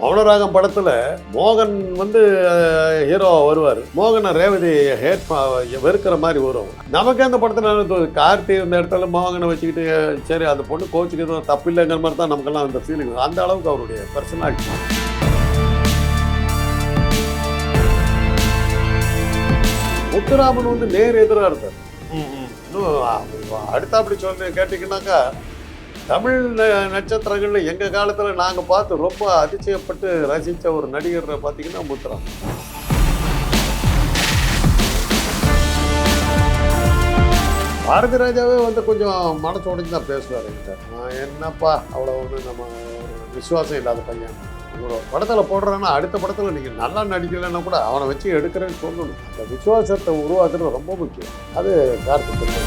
மௌனராகம் படத்தில் மோகன் வந்து ஹீரோ வருவார். மோகனை ரேவதி வெறுக்கிற மாதிரி வரும். நமக்கு அந்த படத்தில் கார்த்தி இந்த இடத்துல மோகனை வச்சுக்கிட்டு சரி அந்த பொண்ணு கோச்சுக்கிறது தப்பு இல்லைங்கிற மாதிரி தான் நமக்கெல்லாம் அந்த ஃபீலிங். அந்த அளவுக்கு அவருடைய பர்சனாலிட்டி. முத்துராமன் வந்து நேர் எதிராக இருந்தார். இன்னும் அடுத்த அப்படி சொல்லி கேட்டிங்கன்னாக்கா தமிழ் நட்சத்திரங்களில் எங்கள் காலத்தில் நாங்கள் பார்த்து ரொம்ப அதிசயப்பட்டு ரசித்த ஒரு நடிகர் பார்த்தீங்கன்னா முத்துராமன். பாரதி ராஜாவே வந்து கொஞ்சம் மனசு உடைஞ்சு தான் பேசுவார் என்கிட்ட. என்னப்பா அவ்வளோ ஒன்று நம்ம விசுவாசம் இல்லாத பையன், உங்களோட படத்தில் போடுறேன்னா அடுத்த படத்தில் நீங்கள் நல்லா நடிக்கலைன்னா கூட அவனை வச்சு எடுக்கிறேன்னு சொல்லணும். அந்த விசுவாசத்தை உருவாக்குறது ரொம்ப முக்கியம். அது கார்த்திக்.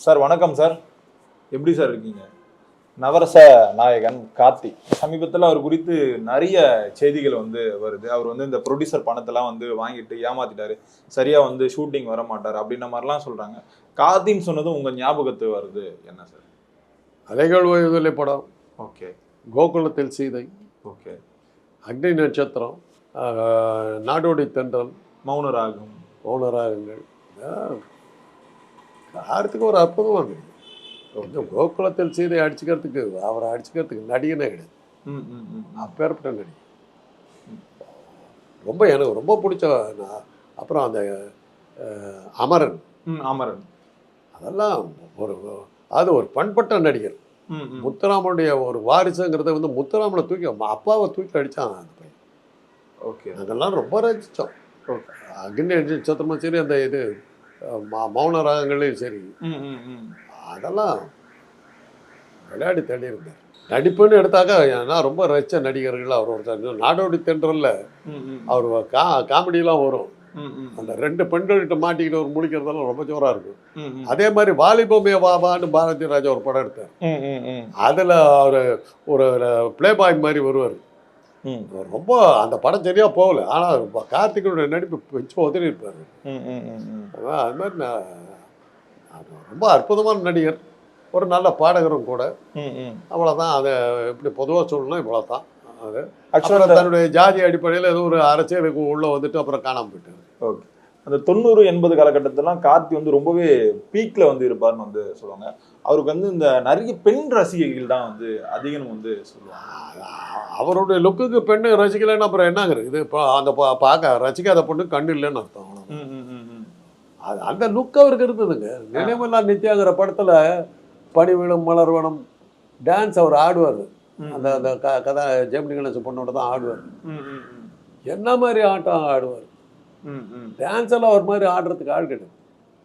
சார் வணக்கம் சார், எப்படி சார் இருக்கீங்க? நவரச நாயகன் கார்த்தி, சமீபத்தில் அவர் குறித்து நிறைய செய்திகள் வந்து வருது. அவர் வந்து இந்த ப்ரொடியூசர் பணத்தெல்லாம் வந்து வாங்கிட்டு ஏமாத்திட்டாரு, சரியா வந்து ஷூட்டிங் வர மாட்டார் அப்படின்ற மாதிரிலாம் சொல்றாங்க. கார்த்தின்னு சொன்னதும் உங்க ஞாபகத்து வருது என்ன சார்? அலைகள் ஓய்வதில்லை படம், ஓகே, கோகுலத்தில் சீதை, ஓகே, அக்னி நட்சத்திரம், நாடோடி தென்றல், மௌனராகங்கள். கார்த்திக்கு ஒரு அற்புதமாக கொஞ்சம் கோகுலத்தில் சீதை அடிச்சுக்கிறதுக்கு அவரை அடிச்சுக்கிறதுக்கு நடிகனே கிடையாது. அப்பேற்பட்ட நடிகை ரொம்ப எனக்கு ரொம்ப பிடிச்ச. அப்புறம் அந்த அமரன் அதெல்லாம் அது ஒரு பண்பட்ட நடிகர். முத்துராமனுடைய ஒரு வாரிசுங்கிறத வந்து முத்துராமனை தூக்கி அப்பாவை தூக்கி அடித்தான் அந்த பையன். ஓகே, அதெல்லாம் ரொம்ப ரசித்தோம். அக்னி நட்சத்திரமும் சரி, அந்த இது மௌன ராகங்களையும் சரி, அதெல்லாம் விளையாடி தள்ளியிருந்தார். நடிப்புன்னு எடுத்தாக்கா நான் ரொம்ப ரசித்த நடிகர்கள் அவர் ஒருத்தர். நாடோடி தென்றல்ல அவர் காமெடியெலாம் வரும். அந்த ரெண்டு பெண்கள்கிட்ட மாட்டிக்கிட்டு ஒரு முழிக்கிறதெல்லாம் ரொம்ப ஜோராக இருக்கும். அதே மாதிரி வாலிபமே வாபான்னு பாரதி ராஜா ஒரு படம் எடுத்தார். அதில் அவர் ஒரு பிளே பாய் மாதிரி வருவார். ரொம்ப அந்த படம் சரியா போகல, ஆனால் கார்த்திகனுடைய நடிப்பு வச்சு உதறி இருப்பார். அது மாதிரி ரொம்ப அற்புதமான நடிகர், ஒரு நல்ல பாடகரும் கூட. அவ்வளோதான். அதை எப்படி பொதுவாக சொல்லணும், இவ்வளோதான். அது ஆக்சுவலாக தன்னுடைய ஜாதி அடிப்படையில் ஏதோ ஒரு அரசியலுக்கு உள்ளே வந்துட்டு அப்புறம் காணாமல் போயிட்டார். ஓகே, அந்த 90-80 காலகட்டத்திலாம் கார்த்தி வந்து ரொம்பவே பீக்கில் வந்து இருப்பார்னு வந்து சொல்லுவாங்க. அவருக்கு வந்து இந்த நிறைய பெண் ரசிகைகள் தான் வந்து அதிகம் வந்து சொல்லுவாங்க. அவருடைய லுக்குக்கு பெண்ணு ரசிக்கலைன்னு அப்புறம் என்னங்கிறது? இது இப்போ அந்த பார்க்க ரசிக்காத பொண்ணு கண்ணு இல்லைன்னு அர்த்தம். அது அந்த லுக் அவருக்கு இருந்ததுங்க. நினைவெல்லாம் நித்யாங்கிற படத்தில் பனிவிழும் மலர்வனம் டான்ஸ் அவர் ஆடுவார். அந்த அந்த கதா ஜெமினி கணேசன் பொண்ணோட தான் ஆடுவார். என்ன மாதிரி ஆட்டம் ஆடுவார். டான்ஸ் எல்லாம் ஒரு மாதிரி ஆடுறதுக்கு ஆள் கிடையாது.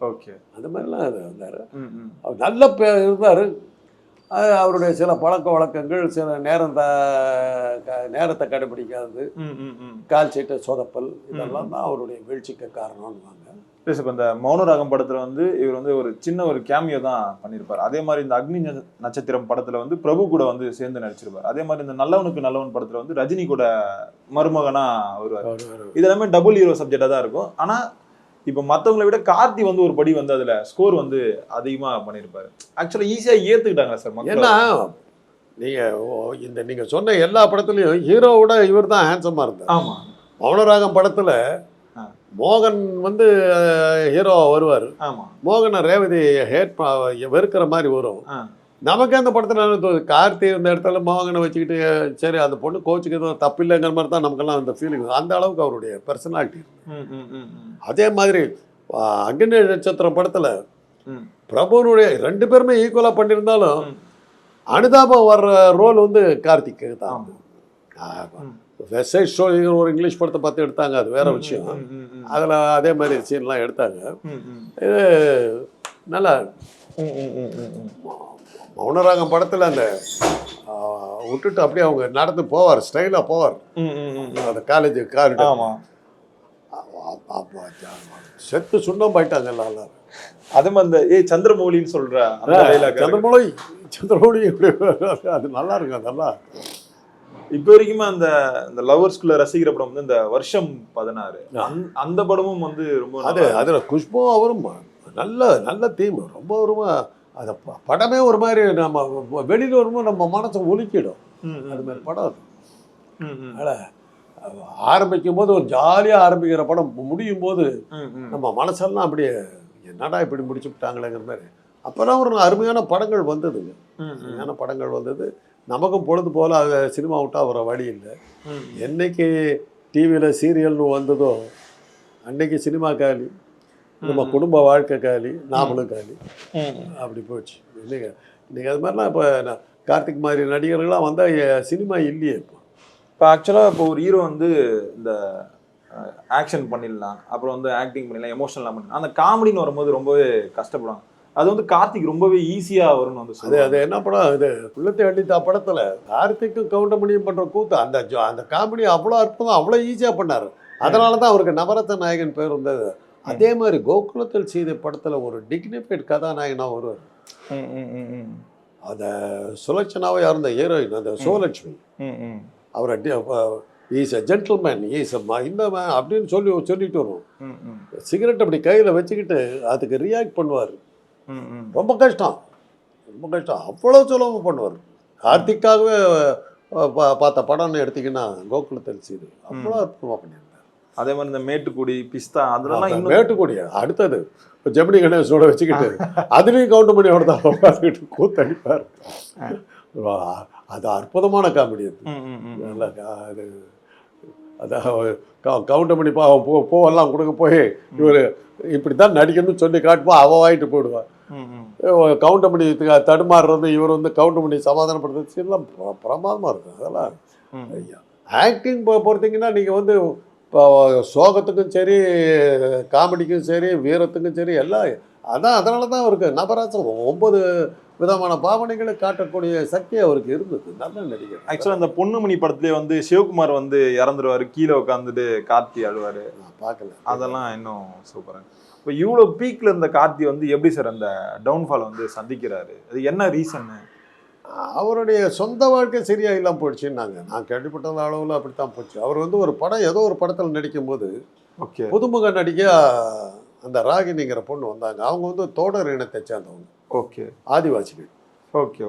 ஓகே, அந்த மாதிரிலாம் அது வந்தார். அவர் நல்ல இருந்தார். அவருடைய சில பழக்க வழக்கங்கள், சில நேரத்தை கடைபிடிக்காது, கால் சீட்டை சொதப்பல், இதெல்லாம் தான் அவருடைய வீழ்ச்சிக்கு காரணம்னுவாங்க. ப்ளஸ் இப்போ இந்த மௌனராகம் படத்தில் வந்து இவர் வந்து ஒரு சின்ன ஒரு கேமியோ தான் பண்ணியிருப்பார். அதே மாதிரி இந்த அக்னி நட்சத்திரம் படத்தில் வந்து பிரபு கூட வந்து சேர்ந்து நடிச்சிருப்பார். அதே மாதிரி இந்த நல்லவனுக்கு நல்லவன் படத்தில் வந்து ரஜினி கூட மருமகனாக வருவார். இதெல்லாமே டபுள் ஹீரோ சப்ஜெக்டாக தான் இருக்கும். ஆனால் இப்போ மற்றவங்களை விட கார்த்தி வந்து ஒரு படி வந்து அதில் ஸ்கோர் வந்து அதிகமாக பண்ணியிருப்பாரு. ஆக்சுவலாக ஈஸியாக ஏற்றுக்கிட்டாங்க சார். ஏன்னா நீங்கள் சொன்ன எல்லா படத்துலையும் ஹீரோவோட இவர் தான் ஹேண்ட்ஸமாக இருந்தார். ஆமாம், மௌனராகம் படத்தில் மோகன் வந்து ஹீரோ வருவார். மோகனை ரேவதி வெறுக்கிற மாதிரி வரும். நமக்கு அந்த படத்தில் கார்த்தி இந்த இடத்துல மோகனை வச்சுக்கிட்டு சரி அந்த பொண்ணு கோச்சுக்கிறது தப்பு இல்லைங்கிற மாதிரி தான் நமக்கெல்லாம் அந்த ஃபீலிங். அந்த அளவுக்கு அவருடைய பர்சனாலிட்டி. அதே மாதிரி அக்னி நட்சத்திரம் படத்தில் பிரபுனுடைய ரெண்டு பேருமே ஈக்குவலாக பண்ணியிருந்தாலும் அனுதாபம் வர்ற ரோல் வந்து கார்த்திக்கு தான். வெஸ்ட் சைட் ஸ்டோரிங்கிற ஒரு இங்கிலீஷ் படத்தை பார்த்து எடுத்தாங்க, அது வேற விஷயம். அதில் அதே மாதிரி சீன்லாம் எடுத்தாங்க. இது நல்லா மௌனராகம் படத்தில் அந்த விட்டுட்டு அப்படியே அவங்க நடந்து போவார், ஸ்டைலாக போவார் அந்த காலேஜ் காரிடார். செத்து சுண்ணம் போயிட்டாங்க எல்லாரும். அதே மாதிரி இந்த சந்திரமௌலின்னு சொல்ற சந்திரமௌலி எப்படி அது நல்லா இருக்கும். நல்லா இப்ப வரைக்குமே அந்த இந்த லவர்ஸ்குள்ள ரசிக்கிற படம் வந்து இந்த வருஷம் 16 அந்த படமும் வந்து ரொம்ப அதுல குஷ்பு அவரும் நல்ல நல்ல தீம், ரொம்ப ஒரு அந்த படமே ஒரு மாதிரி நம்ம வெளியில வரும்போது நம்ம மனசை ஒலிக்கிடும். அது மாதிரி படம் அது. அதனால ஆரம்பிக்கும் போது ஒரு ஜாலியா ஆரம்பிக்கிற படம் முடியும் போது நம்ம மனசெல்லாம் அப்படியே என்னடா இப்படி முடிச்சு விட்டாங்களேங்கிற மாதிரி. அப்போதான் ஒரு அருமையான படங்கள் வந்ததுங்க. அருமையான படங்கள் வந்தது. நமக்கும் பொழுது போல் அதை சினிமா விட்டால் வர வழி இல்லை. என்னைக்கு டிவியில் சீரியல்னு வந்ததோ அன்னைக்கு சினிமா காலி, நம்ம குடும்ப வாழ்க்கை காலி, நாமளும் காலி, அப்படி போச்சு. இல்லைங்க இன்றைக்கி அது மாதிரிலாம் இப்போ கார்த்திக் மாதிரி நடிகர்கள்லாம் வந்தால் சினிமா இல்லையே. இப்போ ஆக்சுவலாக இப்போ ஒரு ஹீரோ வந்து இந்த ஆக்ஷன் பண்ணிடலாம், அப்புறம் வந்து ஆக்டிங் பண்ணிடலாம், எமோஷனலாக பண்ணிடலாம், அந்த காமெடின்னு வரும்போது ரொம்பவே கஷ்டப்படுவாங்க. அது வந்து கார்த்திக் ரொம்பவே ஈஸியாக வரும்னு வந்து அது என்ன படம் இது, குள்ளத்தை அடித்தா படத்தில் கார்த்திக்கும் கவுண்டமணியும் பண்ணுற கூத்து, அந்த காமெடி அவ்வளோ அற்புதம், அவ்வளோ ஈஸியாக பண்ணார். அதனால தான் அவருக்கு நவரத்ன நாயகன் பேர் வந்தது. அதே மாதிரி கோகுலத்தில் சீதை படத்தில் ஒரு டிக்னிஃபைட் கதாநாயகனாக வருவார். அந்த சுலட்சணாவை இருந்த ஹீரோயின் அந்த சோலட்சுமி, அவரை ஈஸ் அ ஜென்டில்மேன், ஈஸ் இந்த மேன் அப்படின்னு சொல்லிட்டு வருவோம். சிகரெட் அப்படி கையில் வச்சுக்கிட்டு அதுக்கு ரியாக்ட் பண்ணுவார். ரொம்ப கஷ்டம், ரொம்ப கஷ்டம், அவ்வளோ சுலபம் பண்ணுவார். கார்த்திக்காகவே பார்த்த படம்னு எடுத்திங்கன்னா கோகுலத்தில் சீதை அவ்வளோ அற்புதமாக பண்ணியிருந்தார். அதே மாதிரி இந்த மேட்டுக்குடி, பிஸ்தா, அதெல்லாம் மேட்டுக்குடி அடுத்தது இப்போ ஜெமினி கணேசனோட வச்சுக்கிட்டு அதுலேயும் கவுண்டமணியோட தான் பார்த்துக்கிட்டு கூத்தடிப்பார். அது அற்புதமான காமெடி. அது நல்லா அது அதான் கவுண்டமணி பாவம் பூவெல்லாம் கொடுக்க போய் இவர் இப்படி தான் நடிக்கணும்னு சொல்லி காட்டுப்பா, அவ வாங்கிட்டு போயிடுவான். கவுண்டமணி தடுமாறுறது, இவர் வந்து கவுண்டமணி சமாதானப்படுத்துறது எல்லாம் பிரமாதமாக இருக்கும். அதெல்லாம் ஆக்டிங் பொறுத்தீங்கன்னா நீங்கள் வந்து இப்போ சோகத்துக்கும் சரி, காமெடிக்கும் சரி, வீரத்துக்கும் சரி எல்லாம் அதான். அதனால தான் அவருக்கு நபராசம் 9 விதமான பாவனைகளை காட்டக்கூடிய சக்தி அவருக்கு இருந்தது. நல்ல நடிகர். ஆக்சுவலாக அந்த பொன்னுமணி படத்துலேயே வந்து சிவகுமார் வந்து இறந்துருவார், கீழே உட்காந்துட்டு கார்த்தி அழுவார். நான் பார்க்கல. அதெல்லாம் இன்னும் சூப்பராக. இப்போ இவ்வளோ பீக்கில் இருந்த கார்த்தி வந்து எப்படி சார் அந்த டவுன்ஃபால் வந்து சந்திக்கிறாரு? அது என்ன ரீசன்னு? அவருடைய சொந்த வாழ்க்கை சரியாக இல்லாமல் போயிடுச்சுன்னாங்க. நான் கேள்விப்பட்ட அளவில் அப்படித்தான் போச்சு. அவர் வந்து ஒரு படம், ஏதோ ஒரு படத்தில் நடிக்கும்போது புதுமுக நடிக்க அந்த ராகினிங்கிற பொண்ணு வந்தாங்க. அவங்க வந்து தோடர் இனத்தை சேர்ந்தவங்க. ஆதிவாசிகள்.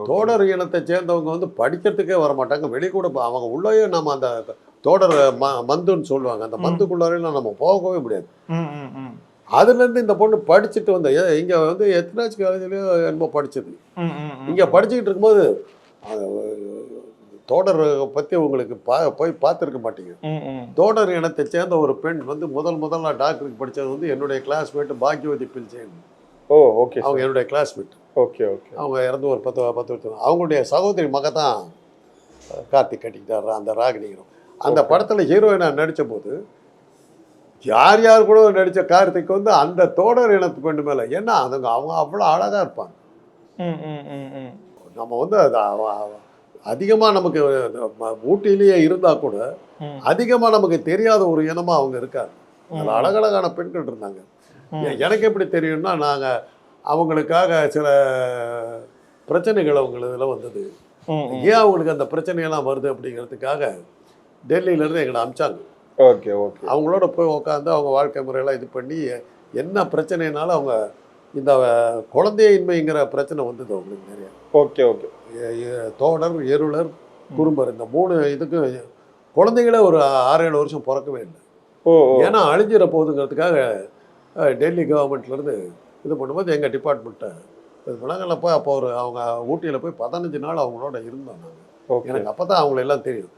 தோடர் இனத்தை சேர்ந்தவங்க வந்து படிக்கிறதுக்கே வர மாட்டாங்க. வெளிக்கூட அவங்க உள்ளே நம்ம அந்த தோடர் மந்துன்னு சொல்லுவாங்க, அந்த மந்துக்குள்ளாரையும் நம்ம போகவே முடியாது. அதுலேருந்து இந்த பொண்ணு படிச்சுட்டு வந்த இங்கே வந்து எத்தனாச்சு காலேஜ்லேயோ என்னமோ படிச்சது. இங்கே படிச்சுக்கிட்டு இருக்கும்போது தோடர் பற்றி உங்களுக்கு போய் பார்த்துருக்க மாட்டீங்க. தோடர் இனத்தை சேர்ந்த ஒரு பெண் வந்து முதல்ல டாக்டருக்கு படித்தது வந்து என்னுடைய கிளாஸ்மேட்டு பாக்யவதி பில்சேன். அவங்க என்னுடைய கிளாஸ்மேட். அவங்க இறந்து ஒரு 10 வருஷம். அவங்களுடைய சகோதரி மக தான் கார்த்திக் கட்டிக்கிட்டார் அந்த ராகினிங்கிறோம். அந்த படத்தில் ஹீரோயினாக நடித்த போது யார் கூட நடித்த கார்த்திக் வந்து அந்த தோடர் இனத்து பெண்ணு மேலே, ஏன்னா அதுங்க அவங்க அவ்வளோ அழகாக இருப்பாங்க. நம்ம வந்து அதிகமாக நமக்கு ஊட்டியிலேயே இருந்தால் கூட அதிகமாக நமக்கு தெரியாத ஒரு இனமாக அவங்க இருக்காங்க. அதில் அழகழகான பெண்கள் இருந்தாங்க. எனக்கு எப்படி தெரியும்னா, நாங்கள் அவங்களுக்காக சில பிரச்சனைகள் அவங்க இதில் வந்தது. ஏன் அவங்களுக்கு அந்த பிரச்சனையெல்லாம் வருது அப்படிங்கிறதுக்காக டெல்லியிலேருந்து எங்களை அனுப்பிச்சாங்க. அவங்களோட போய் உட்காந்து அவங்க வாழ்க்கை முறையெல்லாம் இது பண்ணி என்ன பிரச்சனைனாலும் அவங்க இந்த குழந்தையின்மைங்கிற பிரச்சனை வந்தது அவங்களுக்கு நிறைய. தோடர், எருளர், குறும்பர் இந்த 3 இதுக்கு குழந்தைங்களே ஒரு 6-7 வருஷம் பிறக்கவே இல்லை. ஏன்னா அழிஞ்சிட போகுதுங்கிறதுக்காக டெல்லி கவர்மெண்ட்லேருந்து இது பண்ணும்போது எங்கள் டிபார்ட்மெண்ட்டை இது பண்ணாங்க. போய் அப்போ அவங்க ஊட்டியில் போய் 15 நாள் அவங்களோட இருந்தோம் நாங்கள். எனக்கு அப்போ தான் அவங்கள எல்லாம் தெரியும்.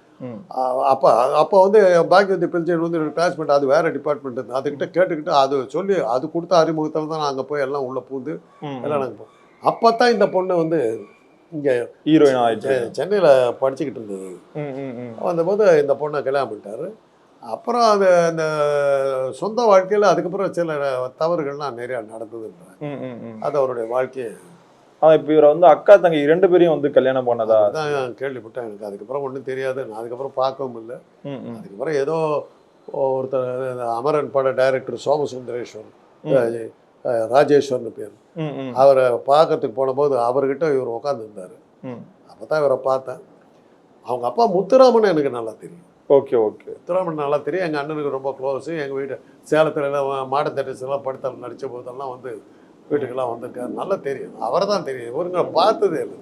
அப்போ வந்து பாக்யவதி பில்சேன் வந்து கிளாஸ்மேட், அது வேறு டிபார்ட்மெண்ட் இருந்து அதுக்கிட்ட கேட்டுக்கிட்டு அது சொல்லி அது கொடுத்த அறிமுகத்தில் தான் நாங்கள் போய் எல்லாம் உள்ளே பூந்து எல்லாம் நாங்கள் போவோம். அப்போ தான் இந்த பொண்ணு வந்து இங்கே ஹீரோயின் ஆகிடுச்சு, சென்னையில் படிச்சுக்கிட்டு இருந்தது. வந்தபோது இந்த பொண்ணை கல்யாணம் பண்ணிட்டாரு. அப்புறம் அது அந்த சொந்த வாழ்க்கையில் அதுக்கப்புறம் சில தவறுகள்லாம் நிறையா நடந்ததுன்றாங்க. அது அவருடைய வாழ்க்கையை. இப்போ இவரை வந்து அக்கா தங்கை 2 பேரையும் வந்து கல்யாணம் பண்ணதா தான் கேள்விப்பட்டேன். எனக்கு அதுக்கப்புறம் ஒன்றும் தெரியாது. நான் அதுக்கப்புறம் பார்க்கவும் இல்லை. அதுக்கப்புறம் ஏதோ ஒருத்தர் அமரன் பட டைரக்டர் சோமசுந்தரேஸ்வர் ராஜேஸ்வர்னு பேர், அவரை பார்க்கறதுக்கு போனபோது அவர்கிட்ட இவர் உட்காந்துருந்தார். அப்போ தான் இவரை பார்த்தேன். அவங்க அப்பா முத்துராமன் எனக்கு நல்லா தெரியும். Okay okay. முத்துராமன் நல்லா தெரியும். எங்கள் அண்ணனுக்கு ரொம்ப க்ளோஸு. எங்கள் வீட்டு சேலத்தில் எல்லாம் மாடர்ன் தேட்டர்ஸ்லாம் படத்தில் நடித்த போதெல்லாம் வந்து வீட்டுக்கெல்லாம் வந்திருக்காரு. நல்லா தெரியும். அவரை தான் தெரியும். இவருங்க பார்த்ததே இல்லை.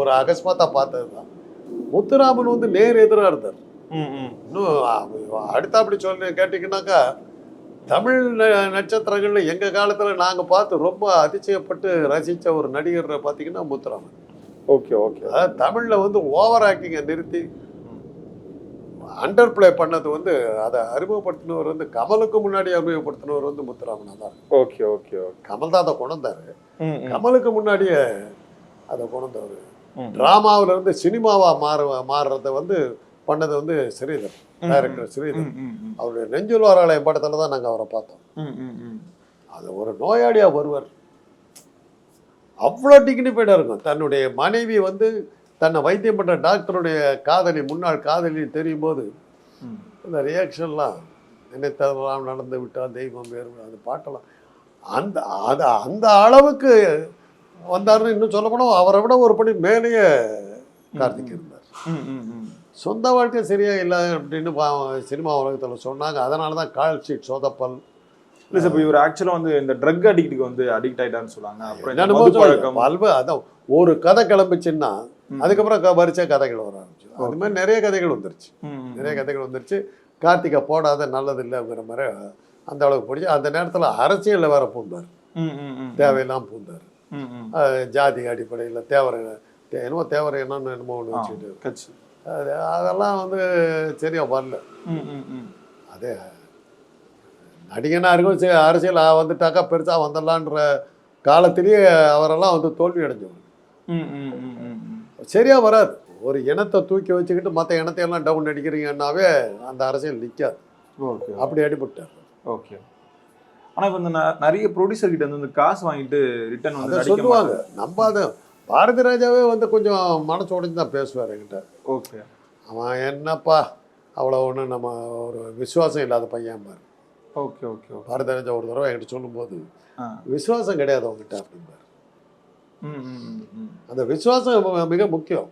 ஒரு அகஸ்மாத்தாக பார்த்தது தான். முத்துராமன் வந்து நேர் எதிராக இருந்தார். இன்னும் அடுத்த அப்படி சொல்லி கேட்டிங்கன்னாக்கா, தமிழ் நட்சத்திரங்கள்ல எங்கள் காலத்தில் நாங்கள் பார்த்து ரொம்ப அதிசயப்பட்டு ரசித்த ஒரு நடிகர் பார்த்தீங்கன்னா முத்துராமன். Okay okay. அதாவது தமிழில் வந்து ஓவர் ஆக்டிங்கை நிறுத்தி அண்டர் பிளே பண்ணது வந்து அதை அறிமுகப்படுத்தினவர் வந்து கமலுக்கு முன்னாடி அறிமுகப்படுத்தினவர் வந்து முத்துராமன் தான். Okay okay okay. கமல் தான் அதை கொண்டாரு. கமலுக்கு முன்னாடியே அதை கொண்டவர். டிராமாவில இருந்து சினிமாவா மாறுறத வந்து பண்ணது வந்து ஸ்ரீதர், டைரக்டர் ஸ்ரீதர். அவருடைய நெஞ்சில் வாராலயம் படத்துல தான் நாங்கள் அவரை பார்த்தோம். அது ஒரு நோயாளியா வருவார். அவ்வளோ டிக்னிஃபைடாக இருக்கும். தன்னுடைய மனைவி வந்து தன்னை வைத்தியம் பண்ணுற டாக்டருடைய காதலி, முன்னாள் காதலி தெரியும் போது இந்த ரியாக்ஷன்லாம், நினைத்ததெல்லாம் நடந்து விட்டால் தெய்வம் வேறு, அந்த பாட்டெல்லாம் அந்த அளவுக்கு வந்தாருன்னு. இன்னும் சொல்ல போனால் அவரை விட ஒரு படி மேலேயே கார்த்திக் இருந்தார். சொந்த வாழ்க்கை சரியா இல்லை அப்படின்னு சினிமா உலகத்தில் சொன்னாங்க. அதனால தான் கால் ஷீட் சொதப்பல். இல்லை சார், இப்போ இவர் ஆக்சுவலாக வந்து இந்த ட்ரக் அடிக்ட்டுக்கு வந்து அடிக்ட் ஆகிட்டான்னு சொல்லுவாங்க. அப்புறம் அதான் ஒரு கதை கிளம்பிச்சுன்னா அதுக்கப்புறம் வரிசை கதைகள் வர ஆரம்பிச்சு. அது மாதிரி நிறைய கதைகள் வந்துருச்சு. கார்த்திகை போடாத நல்லது இல்லைங்கிற மாதிரி அந்த அளவுக்கு பிடிச்சி. அந்த நேரத்தில் அரசியலில் வேற பூந்தார், தேவையெல்லாம் பூந்தார். ஜாதி அடிப்படையில் தேவரை என்னமோ ஒன்று வச்சுக்கிட்டு கட்சி, அதெல்லாம் வந்து சரியா வரல. அதே நடிகனாக இருக்கும் அரசியல் வந்துட்டாக்கா பெருசாக வந்துடலான்ற காலத்திலேயே அவரெல்லாம் வந்து தோல்வி அடைஞ்சவர். சரியா வராது. ஒரு இனத்தை தூக்கி வச்சுக்கிட்டு மற்ற இனத்தையெல்லாம் டவுன் அடிக்கிறீங்கன்னாவே அந்த அரசியல் நிற்காது. ஓகே, அப்படி அடிபட்டார். ஓகே. ஆனால் இப்போ இந்த நிறைய ப்ரொடியூசர் கிட்ட வந்து காசு வாங்கிட்டு ரிட்டர்ன் வந்து சொல்லுவாங்க. நம்ம அதை பாரதி ராஜாவே வந்து கொஞ்சம் மனசு உடைஞ்சு தான் பேசுவார் என்கிட்ட. ஓகே, அவன் என்னப்பா அவ்வளோ ஒன்று நம்ம ஒரு விசுவாசம் இல்லாத பையன் பாரு. Okay okay. பாரதி ராஜா ஒரு தடவை என்கிட்ட சொல்லும்போது விசுவாசம் கிடையாது அவங்ககிட்ட அப்படிம்பார். அந்த விசுவாசம் மிக முக்கியம்.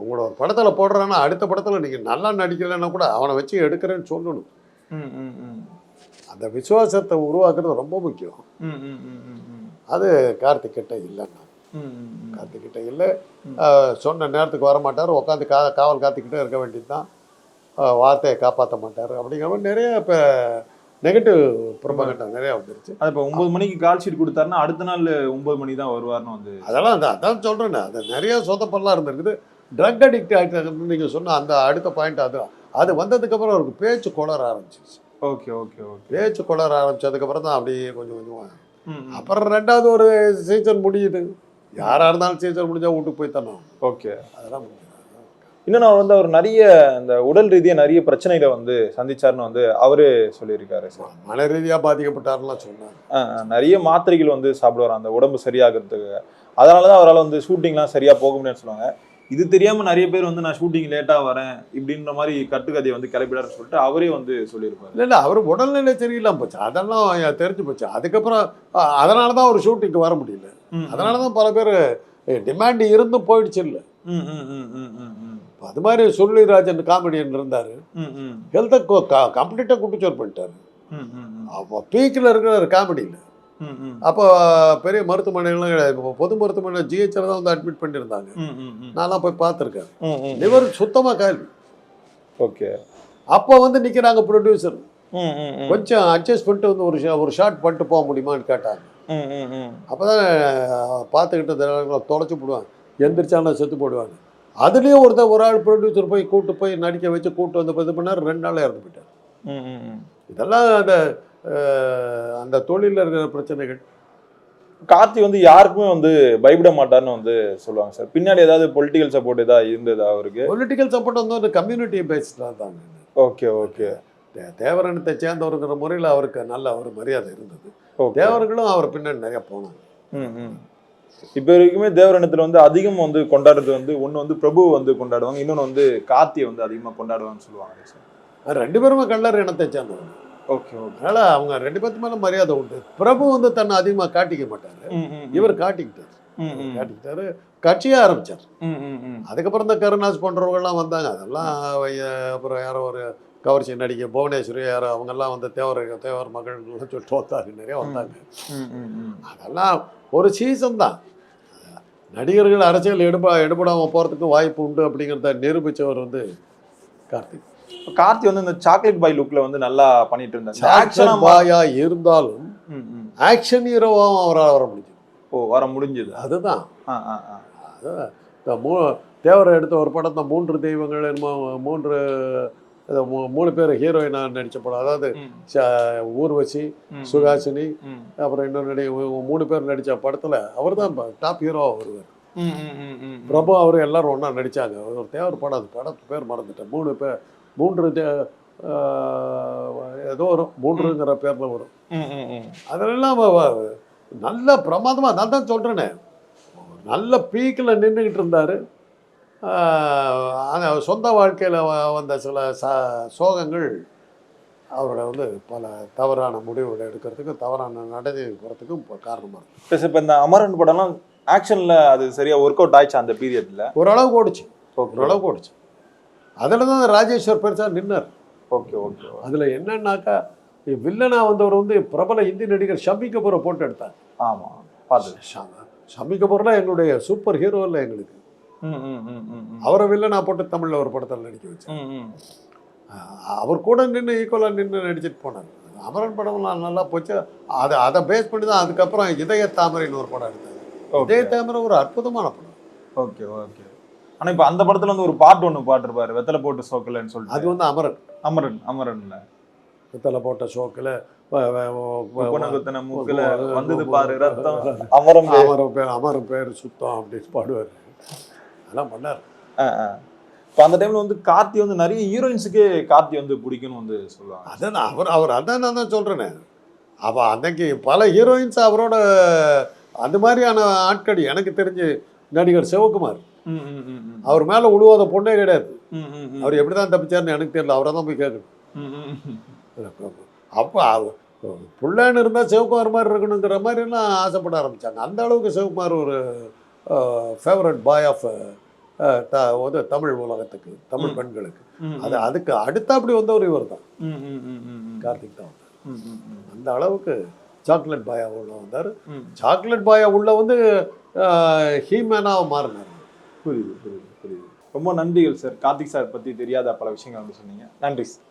உங்களோட ஒரு படத்தில் போடுறான்னா அடுத்த படத்தில் நீங்கள் நல்லா நடிக்கலைன்னா கூட அவனை வச்சு எடுக்கிறேன்னு சொல்லணும். அந்த விசுவாசத்தை உருவாக்குறது ரொம்ப முக்கியம். அது கார்த்திக் கிட்ட இல்லைன்னா, கார்த்திக் கிட்ட இல்லை. சொன்ன நேரத்துக்கு வர மாட்டார், உட்காந்து காவல் காத்துக்கிட்டே இருக்க வேண்டியது தான். வார்த்தையை காப்பாற்ற மாட்டார். அப்படிங்கிற மாதிரி நிறைய இப்போ நெகட்டிவ் ப்ரொபகண்டா நிறையா வந்துருச்சு. அது இப்போ 9 மணிக்கு கால் ஷீட் கொடுத்தாருன்னா அடுத்த நாள் 9 மணி தான் வருவார்னு வந்து அதெல்லாம் அதான் சொல்கிறேன்னு. அது நிறைய சொதப்பெல்லாம் இருந்திருக்குது. ட்ரக் அடிக்ட் ஆகிட்டு நீங்கள் சொன்ன அந்த அடுத்த பாயிண்ட் அது வந்ததுக்கப்புறம் அவருக்கு பேச்சு கொளர ஆரம்பிச்சிச்சு. Okay okay okay. பேச்சு கொளர ஆரம்பிச்சதுக்கப்புறம் தான் அப்படியே கொஞ்சம் கொஞ்சம். அப்புறம் ரெண்டாவது ஒரு சீசன் முடியுது. யாராக இருந்தாலும் சீசன் முடிஞ்சால் வீட்டுக்கு போய் தரணும். ஓகே, அதெல்லாம் இன்னும் நான் வந்து அவர் நிறைய இந்த உடல் ரீதியாக நிறைய பிரச்சனைகளை வந்து சந்திச்சாருன்னு வந்து அவரு சொல்லியிருக்காரு சார். மன ரீதியாக பாதிக்கப்பட்டாருலாம் சொன்னார். நிறைய மாத்திரைகள் வந்து சாப்பிடுவார் அந்த உடம்பு சரியாகிறதுக்கு. அதனால தான் அவரால் வந்து ஷூட்டிங்லாம் சரியாக போக முடியும்னு சொல்லுவாங்க. இது தெரியாமல் நிறைய பேர் வந்து நான் ஷூட்டிங் லேட்டாக வரேன் இப்படின்ற மாதிரி கட்டுக்கதையை வந்து கிளப்பிடாருன்னு சொல்லிட்டு அவரே வந்து சொல்லியிருப்பாரு. இல்லை அவர் உடல்நிலை சரியில்லாம போச்சு, அதெல்லாம் தெரிஞ்சு போச்சு. அதுக்கப்புறம் அதனால தான் ஒரு ஷூட்டிங்க்கு வர முடியல. அதனால தான் பல பேர் டிமாண்ட் இருந்தும் போயிடுச்சு. இல்லை அது மாதிரி சுருளிராஜன் காமெடியன் இருந்தார். ஹெல்த்தை கம்ப்ளீட்டாக குட்டிச்சோர் பண்ணிட்டாரு. அப்போ பீக்கில் இருக்கிற காமெடியில். அப்போ பெரிய மருத்துவமனைகள்லாம் கிடையாது. பொது மருத்துவமனை ஜிஹெச்ல தான் வந்து அட்மிட் பண்ணியிருந்தாங்க. நான்லாம் போய் பார்த்துருக்கேன். லிவர் சுத்தமாக காலி. ஓகே. அப்போ வந்து நிற்கிறாங்க ப்ரொடியூசர், கொஞ்சம் அட்ஜஸ்ட் பண்ணிட்டு வந்து ஒரு ஷார்ட் பண்ணிட்டு போக முடியுமான்னு கேட்டாங்க. அப்போ தான் பார்த்துக்கிட்டு தொலைச்சி போடுவாங்க, எந்திரிச்சாலும் செத்து போடுவாங்க. அதுலேயும் ஒரு ஆள் ப்ரொடியூசர் போய் கூப்பிட்டு போய் நடிக்க வச்சு கூப்பிட்டு வந்து இது பண்ணார். 2 நாள் இறந்து போயிட்டார். இதெல்லாம் அந்த தொழிலில் இருக்கிற பிரச்சனைகள். கார்த்தி வந்து யாருக்குமே வந்து பயப்பட மாட்டார்னு வந்து சொல்லுவாங்க சார். பின்னாடி ஏதாவது பொலிட்டிக்கல் சப்போர்ட் ஏதாவது இருந்ததா அவருக்கு? பொலிட்டிக்கல் சப்போர்ட் வந்து ஒரு கம்யூனிட்டி பேஸ்டாக தான். Okay okay. தேவரனத்தை சேர்ந்தவருங்கிற முறையில் அவருக்கு நல்ல ஒரு மரியாதை இருந்தது. தேவர்களும் அவர் பின்னாடி நிறைய போனாங்க. இப்போ வரைக்குமே தேவரணத்தில் வந்து அதிகம் வந்து கொண்டாடுறது வந்து ஒன்று வந்து பிரபு வந்து கொண்டாடுவாங்க, இன்னொன்று வந்து கார்த்தியை வந்து அதிகமாக கொண்டாடுவாங்கன்னு சொல்லுவாங்க சார். 2 பேருமே கள்ளர் இனத்தை சேர்ந்தவங்க. Okay okay. அதனால் அவங்க 2 பேருக்கு மேலே மரியாதை உண்டு. பிரபு வந்து தன்னை அதிகமாக காட்டிக்க மாட்டார். இவர் காட்டிக்கிட்டாரு. கட்சியாக ஆரம்பித்தார். அதுக்கப்புறம் தான் கருணாஸ் போன்றவங்கள்லாம் வந்தாங்க. அதெல்லாம் அப்புறம் யாரோ ஒரு கவர்ச்சி நடிகை புவனேஸ்வரி யாரோ அவங்கெல்லாம் வந்து தேவர் மகள்னு சொல்லிட்டு வந்தாங்க, நிறைய வந்தாங்க. அதெல்லாம் ஒரு சீசன் தான். நடிகர்கள் அரசியல் எடுபடாமல் போகிறதுக்கு வாய்ப்பு உண்டு அப்படிங்கிறத நிரூபித்தவர் வந்து கார்த்திக். கார்த்தி வந்து இந்த சாக்லேட் பாய் லுக்ல வந்து நல்லா பண்ணிட்டு இருந்தாங்க. ஆக்ஷன் பாயா இருந்தாலும் ஆக்ஷன் ஹீரோவாகவும் அவரால் வர முடிஞ்சது. வர முடிஞ்சது. அதுதான் தேவரை எடுத்த ஒரு படத்தை 3 தெய்வங்கள் என்னமோ 3 பேர் ஹீரோயினாக நடித்த படம். அதாவது ஊர்வசி, சுகாசினி, அப்புறம் இன்னொரு 3 பேர் நடித்த படத்தில் அவர் தான் டாப் ஹீரோவாக வருவார். பிரபு அவர் எல்லாரும் ஒன்றா நடித்தாங்க. ஒரு தேவர் படம், அது படத்து பேர் மறந்துட்டேன். 3 ஏதோ வரும், 3ங்கிற பேரில் வரும். அதெல்லாம் நல்ல பிரமாதமாக, நான் தான் சொல்கிறேனே, நல்ல பீக்கில் நின்றுக்கிட்டு இருந்தார். சொந்த வாழ்க்கையில் வந்த சில சோகங்கள் அவரோட வந்து பல தவறான முடிவுகளை எடுக்கிறதுக்கும் தவறான நடத்தி போகிறதுக்கும் காரணமாக இருக்குது. இப்போ இந்த அமரன் படம்லாம் ஆக்ஷனில் அது சரியாக ஒர்க் அவுட் ஆயிடுச்சு அந்த பீரியடில்? ஓரளவுக்கு ஓடிச்சு. அதில் தான் ராஜேஸ்வர் பெருசாக நின்னார். ஓகே. அதில் என்னன்னாக்கா, வில்லனாக வந்தவர் வந்து பிரபல இந்தி நடிகர் ஷம்மி கபூரை போட்டு எடுத்தார். ஆமாம், பார்த்து. ஷம்மி கபூர்லாம் எங்களுடைய சூப்பர் ஹீரோ இல்லை எங்களுக்கு. அவரை வில்லனா போட்டு தமிழில் ஒரு படத்தில் நடிக்க வச்சேன். அவர் கூட நின்று ஈக்குவலாக நின்று நடிச்சிட்டு போனார். அமரன் படம்லாம் நல்லா போச்சு. அதை பேஸ் பண்ணி தான் அதுக்கப்புறம் இதய தாமரைன்னு ஒரு படம் எடுத்தார். இதய தாமரை ஒரு அற்புதமான படம். ஓகே. ஆனால் இப்போ அந்த படத்தில் வந்து ஒரு பாட்டு ஒன்று பாட்டுருப்பாரு, வெத்தலை போட்டு சோக்கலன்னு சொல்லிட்டு. அது வந்து அமரன்ல வெத்தலை போட்ட சோக்கில் மூக்கில் வந்தது பாரு ரத்தம், அமரம் பேர் சுத்தம் அப்படின்னு பாடுவார். அதெல்லாம் பண்ணார். இப்போ அந்த டைம்ல வந்து கார்த்தி வந்து நிறைய ஹீரோயின்ஸுக்கே கார்த்தி வந்து பிடிக்கும்னு வந்து சொல்லுவாங்க. அதான் அவர் அதான் நான் தான் சொல்கிறேனே. அப்போ அன்னைக்கு பல ஹீரோயின்ஸ் அவரோட அந்த மாதிரியான ஆட்கள். எனக்கு தெரிஞ்சு நடிகர் சிவகுமார், அவர் மேலே உழுவாத பொண்ணே கிடையாது. அவர் எப்படி தான் தப்பிச்சார்னு எனக்கு தெரியல. அவரை தான் போய் கேட்கணும். அப்போ புள்ளன்னு இருந்தால் சிவகுமார் மாதிரி இருக்கணுங்கிற மாதிரிலாம் ஆசைப்பட ஆரம்பித்தாங்க. அந்த அளவுக்கு சிவகுமார் ஒரு ஃபேவரட் பாய் ஆஃப் தமிழ் உலகத்துக்கு, தமிழ் பெண்களுக்கு. அதுக்கு அடுத்த அப்படி வந்தவர் இவர் தான், கார்த்திக் தான். அந்த அளவுக்கு சாக்லேட் பாயா உள்ள வந்தார். சாக்லேட் பாயா உள்ள வந்து ஹீமேனாக மாறினார். புரியுது. ரொம்ப நன்றிகள் சார். கார்த்திக் சார் பற்றி தெரியாத பல விஷயங்கள் வந்து சொன்னீங்க. நன்றி சார்.